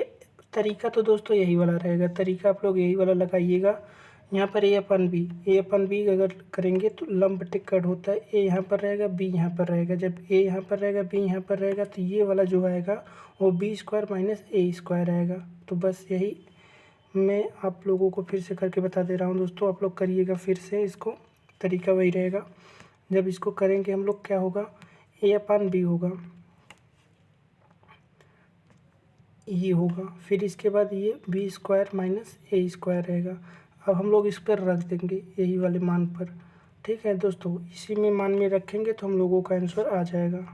Speaker 1: तरीका तो दोस्तों यही वाला रहेगा, तरीका आप लोग यही वाला लगाइएगा। यहाँ पर ए अपन बी अगर करेंगे तो लंब बटे कर्ण होता है, ए यहाँ पर रहेगा, बी यहाँ पर रहेगा। जब ए यहाँ पर रहेगा, बी यहाँ पर रहेगा, तो ये वाला जो आएगा वो बी स्क्वायर माइनस ए स्क्वायर आएगा। तो बस यही मैं आप लोगों को फिर से करके बता दे रहा हूँ दोस्तों, आप लोग करिएगा फिर से इसको, तरीका वही रहेगा। जब इसको करेंगे हम लोग क्या होगा, ए अपन बी होगा, ये होगा, फिर इसके बाद ये बी स्क्वायर माइनस ए स्क्वायर रहेगा। अब हम लोग इस पर रख देंगे यही वाले मान पर, ठीक है दोस्तों, इसी में मान में रखेंगे तो हम लोगों का आंसर आ जाएगा।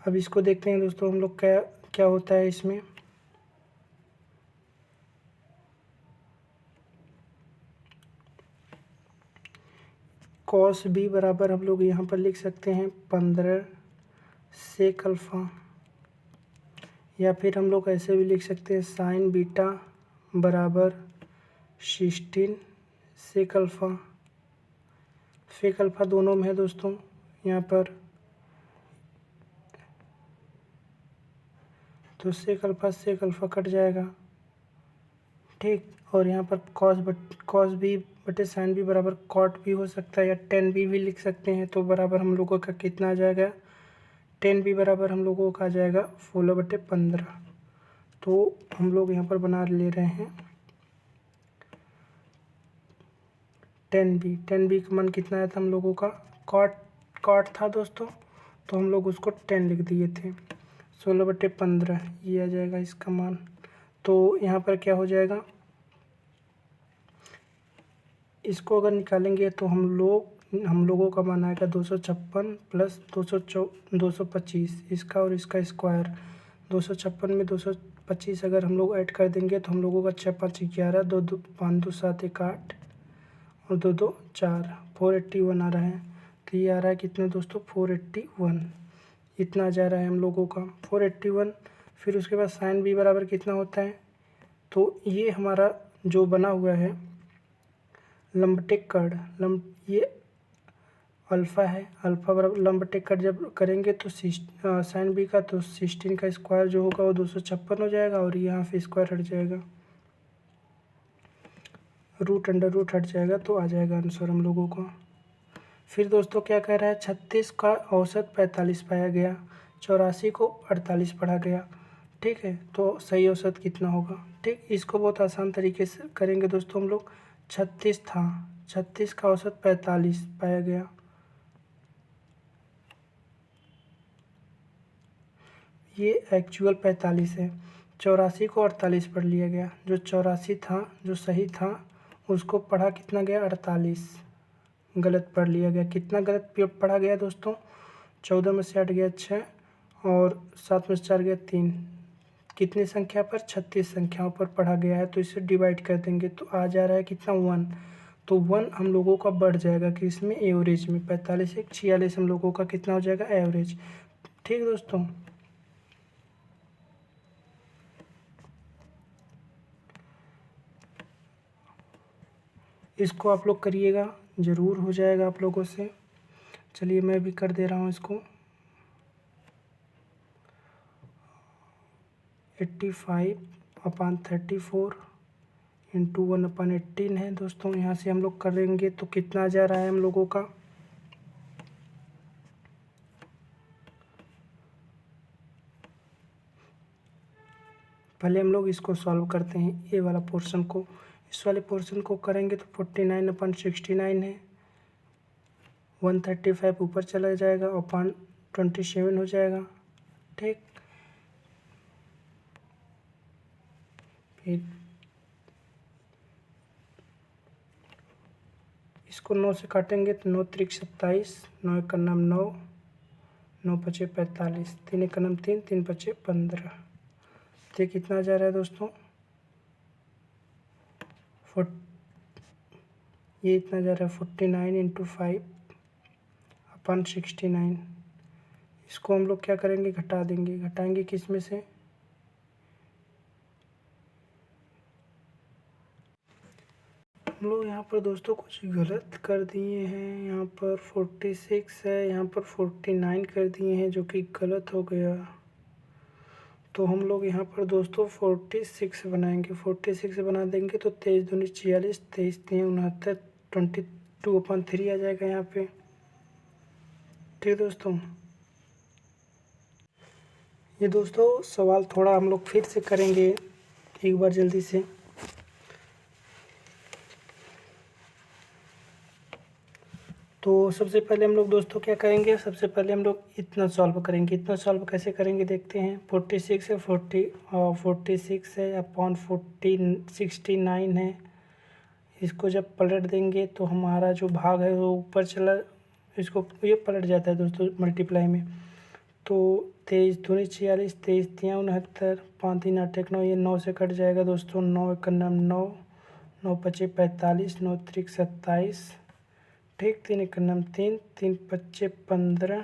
Speaker 1: अब इसको देखते हैं दोस्तों हम लोग क्या क्या होता है इसमें। कॉस बी बराबर हम लोग यहाँ पर लिख सकते हैं 15 सेक अल्फ़ा, या फिर हम लोग ऐसे भी लिख सकते हैं साइन बीटा बराबर 16 सेक अल्फ़ा। सेक अल्फ़ा दोनों में है दोस्तों यहाँ पर, तो सेक अल्फ़ा कट जाएगा, ठीक। और यहाँ पर कॉस बी बटे साइन बी बराबर कॉट भी हो सकता है, या टेन बी भी लिख सकते हैं। तो बराबर हम लोगों का कितना आ जाएगा, टेन बी बराबर हम लोगों का आ जाएगा 16/15। तो हम लोग यहाँ पर बना ले रहे हैं टेन बी का मान कितना आया था हम लोगों का, कॉट था दोस्तों, तो हम लोग उसको 10 लिख दिए थे, 16/15 ये आ जाएगा इसका मान। तो यहाँ पर क्या हो जाएगा, इसको अगर निकालेंगे तो हम लोगों का मान आएगा 256 प्लस 225, इसका और इसका स्क्वायर। 256 में 225 अगर हम लोग ऐड कर देंगे तो हम लोगों का 6 5 11, 2 2 5 2 7 1 8 और 2 2 4, 481 आ रहा है। तो ये आ रहा है कितना दोस्तों, 481, इतना जा रहा है हम लोगों का 481। फिर उसके बाद साइन बी बराबर कितना होता है, तो ये हमारा जो बना हुआ है लंब बटे कर्ण, ये अल्फ़ा है, अल्फ़ा बराबर लंब बटे कर्ण जब करेंगे तो साइन बी का तो 16 का स्क्वायर जो होगा वो 256 हो जाएगा, और यहाँ से स्क्वायर हट जाएगा, रूट अंडर रूट हट जाएगा, तो आ जाएगा आंसर हम लोगों को। फिर दोस्तों क्या कह रहा है, 36 का औसत 45 पाया गया, 84 को 48 पढ़ा गया, ठीक है। तो सही औसत कितना होगा, ठीक। इसको बहुत आसान तरीके से करेंगे दोस्तों हम लोग। 36 था, 36 का औसत 45 पाया गया, ये एक्चुअल 45 है। 84 को 48 पढ़ लिया गया, जो 84 था जो सही था उसको पढ़ा कितना गया, 48 गलत पढ़ लिया गया। कितना गलत पढ़ा गया दोस्तों, 14 में से 8 गया 6, और 7 में से 4 गया 3, कितनी संख्या पर, 36 संख्याओं पर पढ़ा गया है। तो इसे डिवाइड कर देंगे तो आ जा रहा है कितना, 1। तो 1 हम लोगों का बढ़ जाएगा कि इसमें एवरेज में 45 1 46 हम लोगों का कितना हो जाएगा, एवरेज, ठीक दोस्तों। इसको आप लोग करिएगा, ज़रूर हो जाएगा आप लोगों से। चलिए मैं भी कर दे रहा हूँ इसको। 85/34 इंटू 1/18 है दोस्तों। यहाँ से हम लोग करेंगे तो कितना आ जा रहा है हम लोगों का, पहले हम लोग इसको सॉल्व करते हैं, ये वाला पोर्शन को। इस वाले पोर्शन को करेंगे तो 49/69 है, 135 ऊपर चला जाएगा और 27 हो जाएगा। ठीक, फिर इसको 9 से काटेंगे तो 9 त्रिक 27, 9 एक नाम 9, 9 पचे 45, 3 एक नाम 3, 3 पचे 15। तो कितना जा रहा है दोस्तों, ये इतना जा रहा है 49 इंटू 5/69। इसको हम लोग क्या करेंगे, घटा देंगे। घटाएंगे किस में से, हम लोग यहाँ पर दोस्तों कुछ गलत कर दिए हैं। यहाँ पर 46 है, यहाँ पर 49 कर दिए हैं, जो कि गलत हो गया। तो हम लोग यहाँ पर दोस्तों 46 बनाएंगे। 46 बना देंगे तो 23 दूनी 46, 23 तीन 69, 22/3 आ जाएगा यहाँ पे। ठीक दोस्तों, ये दोस्तों सवाल थोड़ा हम लोग फिर से करेंगे एक बार जल्दी से। तो सबसे पहले हम लोग दोस्तों क्या करेंगे, सबसे पहले हम लोग इतना सॉल्व करेंगे। इतना सॉल्व कैसे करेंगे देखते हैं। 46 है, 46 है अपॉन 69 है। इसको जब पलट देंगे तो हमारा जो भाग है वो ऊपर चला, इसको ये पलट जाता है दोस्तों मल्टीप्लाई में। तो 23 दूनी 46, 23 तिया 69, 5 3 8 1 9, ये 9 से कट जाएगा दोस्तों। 9 एक नाम 9, 9 पचे 45, 9 त्रिक 27। ठीक, 3 एक नाम 3, 3 पच्चे 15,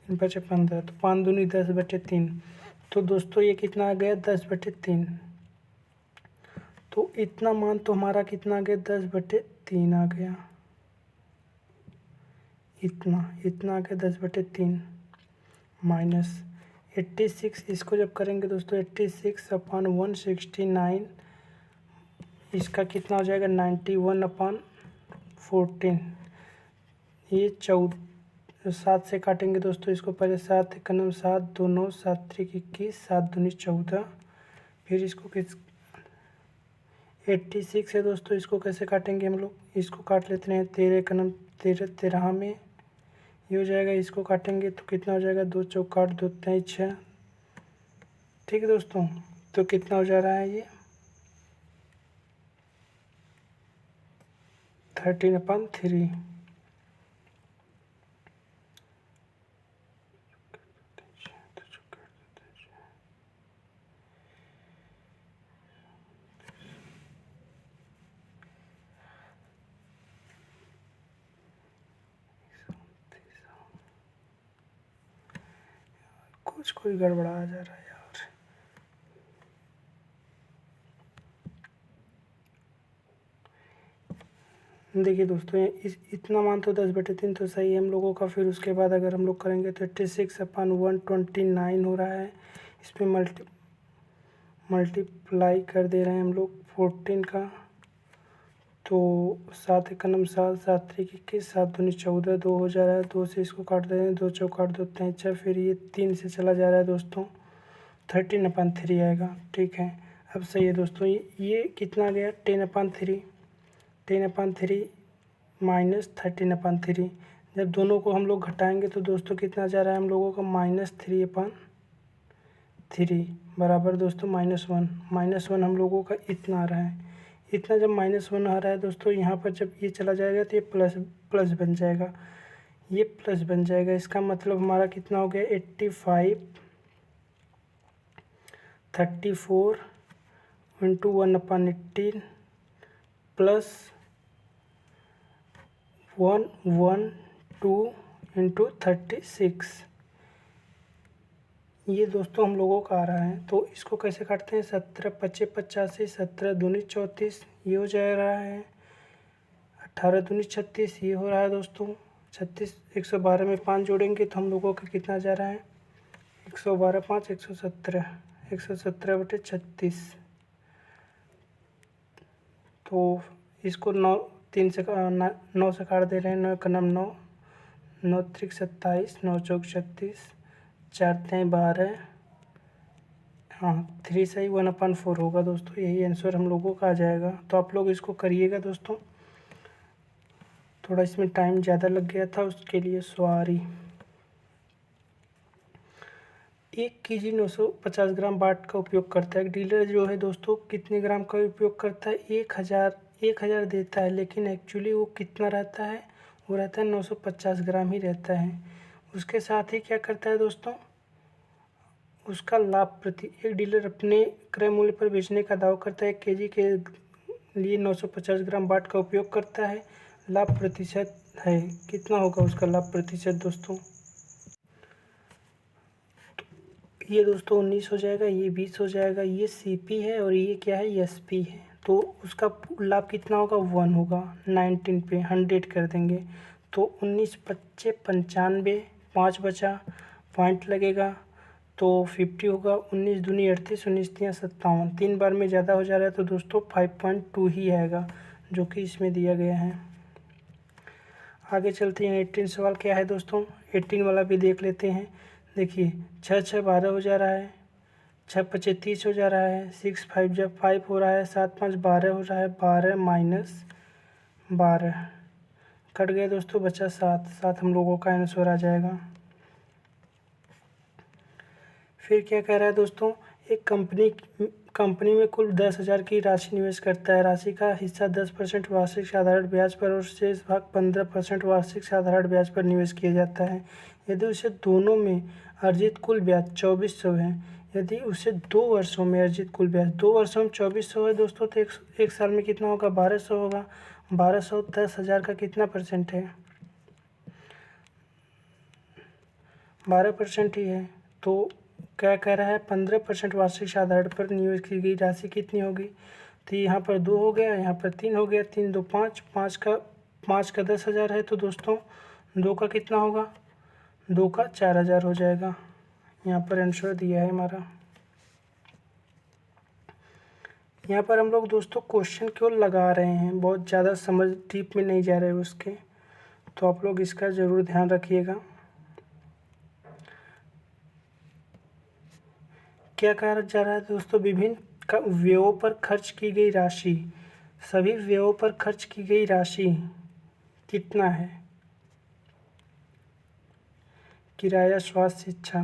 Speaker 1: 3 पचे 15, तो 5 दूनी 10/3। तो दोस्तों ये कितना आ गया, 10/3। तो इतना मान तो हमारा कितना आ गया, 10/3 आ गया। इतना आ गया 10/3 माइनस 86। इसको जब करेंगे दोस्तों 86/169, इसका कितना हो जाएगा 91/14। ये 7 से काटेंगे दोस्तों इसको। पहले 7 एक नम 7, 2 9, 7 त्रिक 21, 7 दूनी 14। फिर इसको 86 है दोस्तों, इसको कैसे काटेंगे हम लोग, इसको काट लेते हैं 13 एक नम 13, 13 में ये हो जाएगा। इसको काटेंगे तो कितना हो जाएगा, 2 चौक 8, 2 3 6। ठीक है दोस्तों, तो कितना हो जा रहा है ये 13/3। कुछ कोई गड़बड़ा आ जा रहा है यार। देखिए दोस्तों, इतना मान तो 10/3 तो सही है हम लोगों का। फिर उसके बाद अगर हम लोग करेंगे तो 86/129 हो रहा है। इसमें मल्टीप्लाई कर दे रहे हैं हम लोग 14 का। तो 7 एक नम 7, 7 त्रिक 21, 7 दूनी 14, 2 हो जा रहा है। 2 से इसको काट दे रहे हैं, 2 चौक 8, 2 3 6। फिर ये 3 से चला जा रहा है दोस्तों, 13/3 आएगा। ठीक है, अब सही है दोस्तों। ये कितना गया 10/3, 10/3 माइनस 13/3। जब दोनों को हम लोग घटाएंगे तो दोस्तों कितना जा रहा है हम लोगों का, -3/3 बराबर दोस्तों -1। -1 हम लोगों का इतना आ रहा है। इतना जब -1 आ रहा है दोस्तों, यहाँ पर जब ये चला जाएगा तो ये प्लस बन जाएगा। ये प्लस बन जाएगा, इसका मतलब हमारा कितना हो गया 85/34 इंटू 1/18 प्लस 112 इंटू 36। ये दोस्तों हम लोगों का आ रहा है। तो इसको कैसे काटते हैं, 17 पचे 85, 17 दूनी 34, ये हो जा रहा है। 18 दूनी 36, ये हो रहा है दोस्तों 36। 112 में 5 जोड़ेंगे तो हम लोगों का कितना जा रहा है, 112 5 117, 117/36। तो इसको 9 से काट दे रहे हैं। 9 का नाम 9, 9 त्रिक 27, 9 चौक 36, 4 तें 12, हाँ 3 सही 1/4 होगा दोस्तों। यही आंसर हम लोगों का आ जाएगा। तो आप लोग इसको करिएगा दोस्तों। थोड़ा इसमें टाइम ज़्यादा लग गया था, उसके लिए सॉरी। 1 kg 950 ग्राम बाट का उपयोग करता है। एक डीलर जो है दोस्तों कितने ग्राम का उपयोग करता है, 1000 देता है, लेकिन एक्चुअली वो कितना रहता है, वो रहता है 950 ग्राम ही रहता है। उसके साथ ही क्या करता है दोस्तों, उसका लाभ प्रति, एक डीलर अपने क्रय मूल्य पर बेचने का दावा करता है 1 kg के लिए 950 ग्राम बाट का उपयोग करता है। लाभ प्रतिशत है, कितना होगा उसका लाभ प्रतिशत दोस्तों, ये दोस्तों 19 हो जाएगा, ये 20 हो जाएगा, ये CP है और ये क्या है, SP है। तो उसका लाभ कितना होगा, 1 होगा। 19 पे 100 कर देंगे तो 19 25 95, 5 बचा, पॉइंट लगेगा तो 50 होगा। 19 दूनी 38, 19 तियाँ 57, 3 बार में ज़्यादा हो जा रहा है तो दोस्तों 5.2 ही आएगा, जो कि इसमें दिया गया है। आगे चलते हैं। 18 सवाल क्या है दोस्तों, 18 वाला भी देख लेते हैं। देखिए 6 6 12 हो जा रहा है, 6 5 30 हो जा रहा है, 6 5 जब 5 हो रहा है, 7 5 12 हो रहा है, 12 माइनस 12 कट गया दोस्तों, बचा 7। 7 हम लोगों का आंसर आ जाएगा। फिर क्या कह रहा है दोस्तों, एक कंपनी में कुल 10,000 की राशि निवेश करता है। राशि का हिस्सा 10% वार्षिक साधारण ब्याज पर और शेष भाग 15% वार्षिक साधारण ब्याज पर निवेश किया जाता है। यदि उसे दोनों में अर्जित कुल ब्याज 2400 है, यदि उसे 2 वर्षों में अर्जित कुल ब्याज 2 वर्षों में 2400 है दोस्तों, तो एक साल में कितना होगा, 1200 होगा। 1200 10,000 का कितना परसेंट है, 12% ही है। तो क्या कह रहा है, 15% वार्षिक साधारण पर निवेश की गई राशि कितनी होगी। तो यहाँ पर 2 हो गया, यहाँ पर 3 हो गया, 3 2 5, 5 का 10,000 है तो दोस्तों 2 का कितना होगा, 2 का 4,000 हो जाएगा। यहाँ पर आंसर दिया है हमारा। यहाँ पर हम लोग दोस्तों क्वेश्चन क्यों लगा रहे हैं, बहुत ज़्यादा समझ डीप में नहीं जा रहे उसके, तो आप लोग इसका ज़रूर ध्यान रखिएगा। क्या कहा जा रहा है दोस्तों, विभिन्न व्ययों पर खर्च की गई राशि, सभी व्ययों पर खर्च की गई राशि कितना है। किराया, स्वास्थ्य, शिक्षा।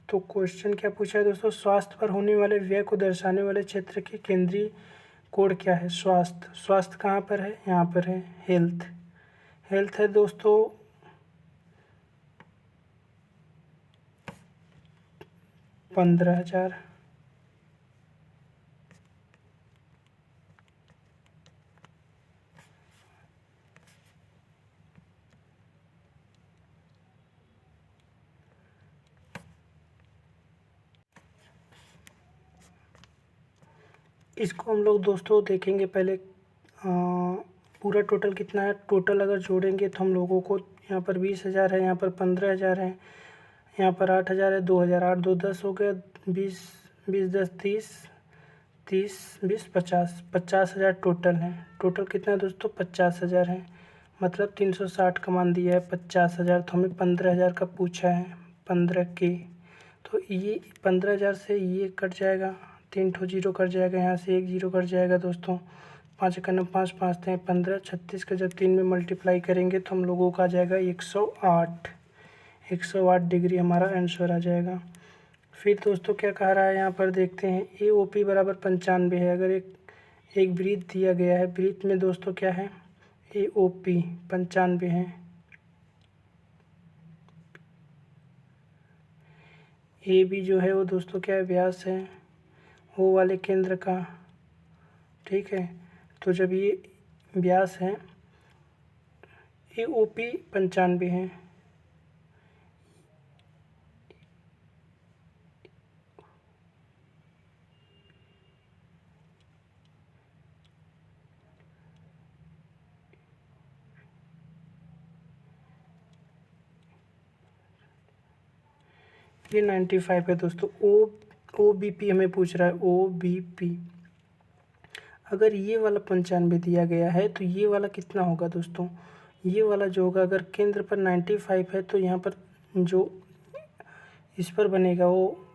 Speaker 1: तो क्वेश्चन क्या पूछा है दोस्तों, स्वास्थ्य पर होने वाले व्यय को दर्शाने वाले क्षेत्र की केंद्रीय कोड क्या है। स्वास्थ्य, स्वास्थ्य कहाँ पर है, यहाँ पर है। हेल्थ, हेल्थ है दोस्तों 15,000। इसको हम लोग दोस्तों देखेंगे पहले, पूरा टोटल कितना है। टोटल अगर जोड़ेंगे तो हम लोगों को यहाँ पर 20,000 है, यहाँ पर 15,000 है, यहाँ पर 8,000 है, 2,000, 8 2 10 हो गया, 20 20 10 30 30 20 50, 50,000 टोटल है। टोटल कितना है दोस्तों, 50,000 है, मतलब 360 का मान दिया है 50,000। तो हमें 15,000 का पूछा है, 15 के। तो ये 15,000 से ये कट जाएगा, 3 ठो जीरो कट जाएगा, यहाँ से 1 जीरो कट जाएगा दोस्तों। 5 1 5 5 थे 15, 36 का जब 3 में मल्टीप्लाई करेंगे तो हम लोगों का आ जाएगा 108। 108 डिग्री हमारा आंसर आ जाएगा। फिर दोस्तों क्या कह रहा है, यहाँ पर देखते हैं। AOP बराबर 95 है। अगर एक वृत्त दिया गया है, वृत्त में दोस्तों क्या है, AOP 95 है। AB जो है वो दोस्तों क्या है, व्यास है O वाले केंद्र का, ठीक है। तो जब ये व्यास है, AOP 95 है, ये 95 है दोस्तों। ओ बी पी हमें पूछ रहा है, ओ बी पी। अगर ये वाला 95 दिया गया है तो ये वाला कितना होगा दोस्तों? ये वाला जो होगा, अगर केंद्र पर 95 है तो यहाँ पर जो इस पर बनेगा वो,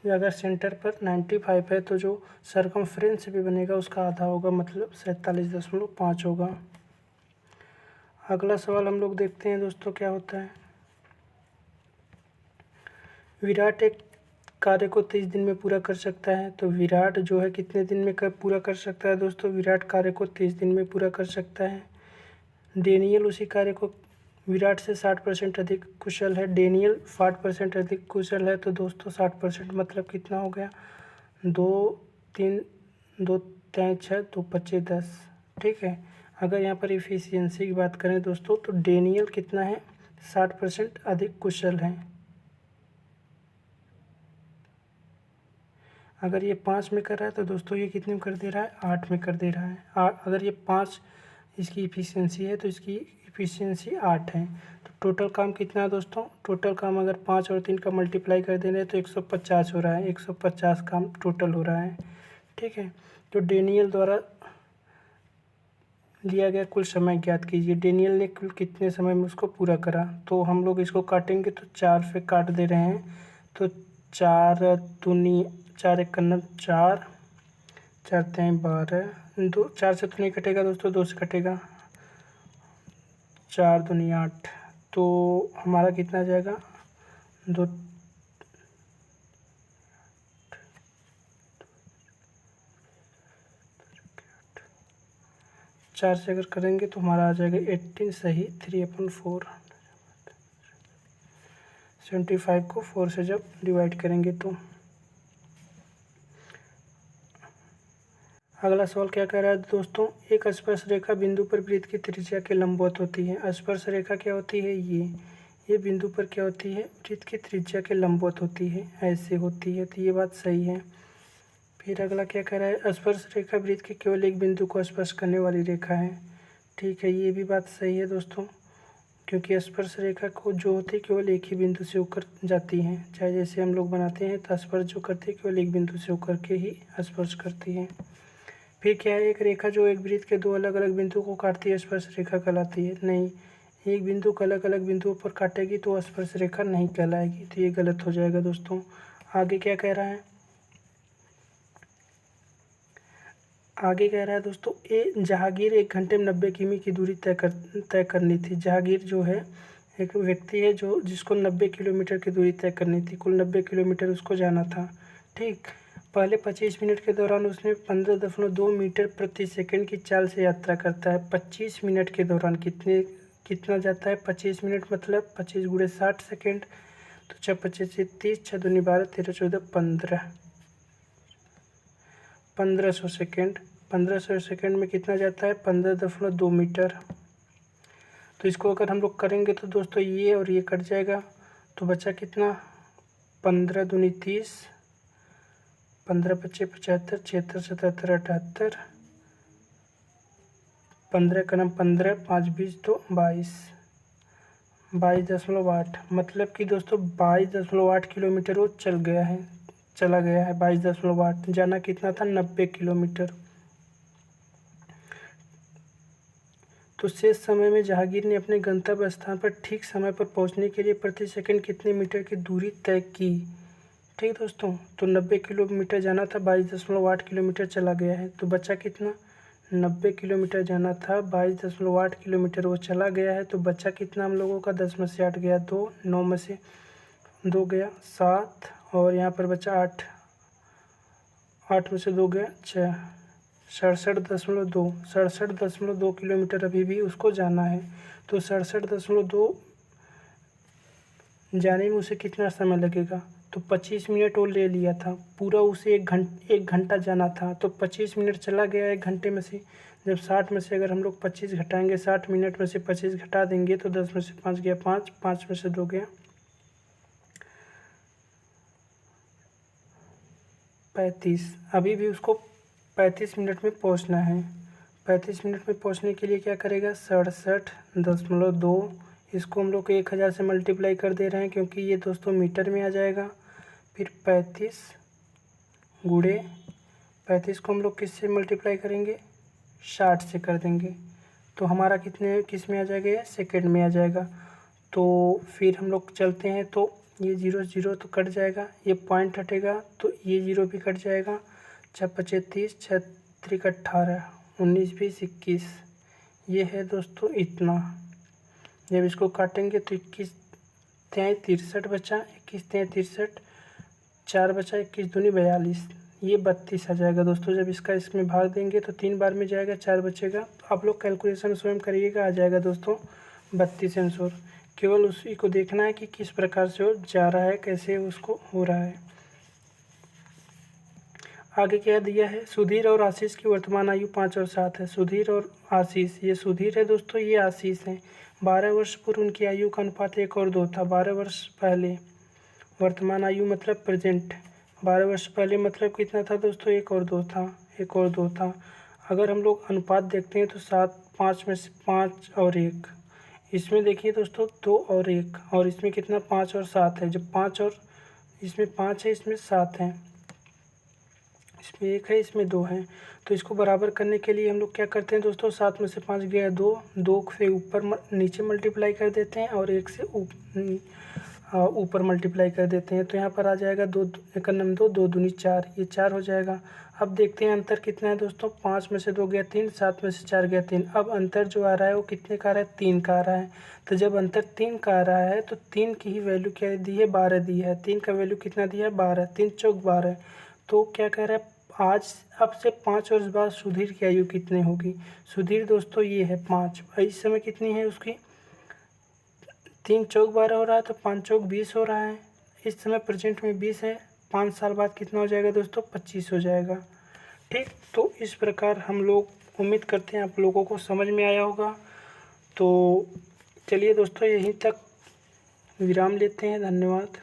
Speaker 1: अगर सेंटर पर 95 है तो जो सरकमफ्रेंस भी बनेगा उसका आधा होगा, मतलब 47.5 होगा। अगला सवाल हम लोग देखते हैं दोस्तों क्या होता है। विराट एक कार्य को 30 दिन में पूरा कर सकता है, तो विराट जो है कितने दिन में पूरा कर सकता है दोस्तों? विराट कार्य को 30 दिन में पूरा कर सकता है। डेनियल उसी कार्य को विराट से 60% अधिक कुशल है। डेनियल 60% अधिक कुशल है, तो दोस्तों 60% मतलब कितना हो गया? 2 3 2 3 6 2 25 10। ठीक है। अगर यहाँ पर इफ़िशियंसी की बात करें दोस्तों, तो डेनियल कितना है? 60% अधिक कुशल है। अगर ये 5 में कर रहा है तो दोस्तों ये कितने में कर दे रहा है? 8 में कर दे रहा है। अगर ये 5 इसकी इफ़िशियंसी है तो इसकी इफ़िशियंसी 8 है। तो टोटल काम कितना है दोस्तों? टोटल काम अगर 5 और 3 का मल्टीप्लाई कर दे रहे हैं तो 150 हो रहा है। 150 काम टोटल हो रहा है। ठीक है। तो डेनियल द्वारा लिया गया कुल समय ज्ञात कीजिए। डेनियल ने कुल कितने समय में उसको पूरा करा? तो हम लोग इसको काटेंगे तो 4 से काट दे रहे हैं। तो 4 एक कन्नम 4, 4 3 12, 2 4 से तो नहीं कटेगा दोस्तों, 2 से कटेगा। 4 दूनी 8, तो हमारा कितना आ जाएगा? 2 4 से अगर करेंगे तो हमारा आ जाएगा 18 सही 3/4। 75 को 4 से जब डिवाइड करेंगे तो। अगला सवाल क्या कह रहा है दोस्तों? एक स्पर्श रेखा बिंदु पर वृत्त की त्रिज्या के लंबवत होती है। स्पर्श रेखा क्या होती है? ये बिंदु पर क्या होती है? वृत्त की त्रिज्या के लंबवत होती है, ऐसे होती है। तो ये बात सही है। फिर अगला क्या कह रहा है? स्पर्श रेखा वृत्त के केवल एक बिंदु को स्पर्श करने वाली रेखा है। ठीक है, ये भी बात सही है दोस्तों, क्योंकि स्पर्श रेखा को जो होती है केवल एक ही बिंदु से होकर जाती हैं। चाहे जैसे हम लोग बनाते हैं तो स्पर्श जो करती है केवल एक बिंदु से होकर के ही स्पर्श करती है। फिर क्या है? एक रेखा जो एक वृत्त के 2 अलग अलग बिंदुओं को काटती है स्पर्श रेखा कहलाती है? नहीं, एक बिंदु को अलग अलग बिंदुओं पर काटेगी तो स्पर्श रेखा नहीं कहलाएगी। तो ये गलत हो जाएगा दोस्तों। आगे क्या कह रहा है? आगे कह रहा है दोस्तों, जहांगीर 1 घंटे में 90 किमी की दूरी तय करनी थी। जहांगीर जो है एक व्यक्ति है जो जिसको 90 किलोमीटर की दूरी तय करनी थी। कुल 90 किलोमीटर उसको जाना था। ठीक। पहले 25 मिनट के दौरान उसने 15.2 मीटर प्रति सेकंड की चाल से यात्रा करता है। 25 मिनट के दौरान कितना जाता है? 25 मिनट मतलब 25 × 60 सेकेंड, तो 6 25 30, 6 दूनी 12, 13 14 15, 1500 सेकेंड। 1500 सेकेंड में कितना जाता है? 15.2 मीटर। तो इसको अगर हम लोग करेंगे तो दोस्तों ये और ये कट जाएगा, तो बचा कितना? 15 दूनी 30, 15 25 75, 76 77 78, 15 कलम 15, 5 20 तो 22, 22.8। मतलब कि दोस्तों 22.8 किलोमीटर वो चला गया है। 22.8, जाना कितना था? 90 किलोमीटर। तो शेष समय में जहांगीर ने अपने गंतव्य स्थान पर ठीक समय पर पहुंचने के लिए प्रति सेकंड कितने मीटर की दूरी तय की? ठीक दोस्तों, तो 90 किलोमीटर जाना था, 22.8 किलोमीटर चला गया है। तो बचा कितना? 90 किलोमीटर जाना था, 22.8 किलोमीटर वो चला गया है। तो बचा कितना हम लोगों का? 10 में से 8 गया 2, 9 में से 2 गया 7, और यहाँ पर बचा 8, 8 में से 2 गया 6, 67.2 किलोमीटर अभी भी उसको जाना है। तो 67.2 जाने में उसे कितना समय लगेगा? तो 25 मिनट वो ले लिया था, पूरा उसे 1 घंटा जाना था। तो 25 मिनट चला गया 1 घंटे में से। जब 60 में से अगर हम लोग 25 घटाएंगे, 60 मिनट में से 25 घटा देंगे तो 10 में से 5 गया 5, 5 में से 2 गया 35। अभी भी उसको 35 मिनट में पहुंचना है। 35 मिनट में पहुंचने के लिए क्या करेगा? 67.2 इसको हम लोग 1000 से मल्टीप्लाई कर दे रहे हैं क्योंकि ये दोस्तों मीटर में आ जाएगा। फिर 35 गुणे 35 को हम लोग किससे मल्टीप्लाई करेंगे, 60 से कर देंगे, तो हमारा किस में आ जाएगा, ये सेकेंड में आ जाएगा। तो फिर हम लोग चलते हैं, तो ये 0 तो कट जाएगा, ये पॉइंट हटेगा तो ये 0 भी कट जाएगा। 6×5 = 30, 6×3 = 18, 19, 20, 21, ये है दोस्तों इतना। जब इसको काटेंगे तो 21×3 = 63 बचा, 21×3 = 63, 4 बचा, 21×2 = 42, ये 32 आ जाएगा दोस्तों। जब इसका इसमें भाग देंगे तो 3 बार में जाएगा, 4 बचेगा। तो आप लोग कैलकुलेशन स्वयं करिएगा, आ जाएगा दोस्तों 32 आंसर। केवल उसी को देखना है कि किस प्रकार से वो जा रहा है, कैसे उसको हो रहा है। आगे क्या दिया है, सुधीर और आशीष की वर्तमान आयु 5 और 7 है। सुधीर और आशीष, ये सुधीर है दोस्तों, ये आशीष है। 12 वर्ष पूर्व उनकी आयु का अनुपात 1 और 2 था। 12 वर्ष पहले, वर्तमान आयु मतलब प्रेजेंट, 12 वर्ष पहले मतलब कितना था दोस्तों, 1 और 2 था, 1 और 2 था। अगर हम लोग अनुपात देखते हैं तो 7, 5 में से 5 और 1, इसमें देखिए दोस्तों 2 और 1, और इसमें कितना 5 और 7 है। जब 5 और इसमें 5 है, इसमें 7 है, इसमें 1 है, इसमें 2 है। तो इसको बराबर करने के लिए हम लोग क्या करते हैं दोस्तों, 7 में से 5 गया 2, 2 से ऊपर नीचे मल्टीप्लाई कर देते हैं और 1 से ऊपर मल्टीप्लाई कर देते हैं। तो यहाँ पर आ जाएगा 2 1 9 2, 2 दूनी 4, ये 4 हो जाएगा। अब देखते हैं अंतर कितना है दोस्तों, 5 में से 2 गया 3, 7 में से 4 गया 3। अब अंतर जो आ रहा है वो कितने का आ रहा है, 3 का आ रहा है। तो जब अंतर 3 का आ रहा है तो 3 की ही वैल्यू क्या दी है, 12 दी है। 3 का वैल्यू कितना दिया है, 12, 3 चौक 12। तो क्या कह रहा है, आज अब से 5 वर्ष बाद सुधीर की आयु कितनी होगी। सुधीर दोस्तों ये है 5, इस समय कितनी है उसकी, 3 चौक 12 हो रहा है, तो 5 चौक 20 हो रहा है। इस समय प्रेजेंट में 20 है, 5 साल बाद कितना हो जाएगा दोस्तों, 25 हो जाएगा। ठीक, तो इस प्रकार हम लोग उम्मीद करते हैं आप लोगों को समझ में आया होगा। तो चलिए दोस्तों, यहीं तक विराम लेते हैं। धन्यवाद।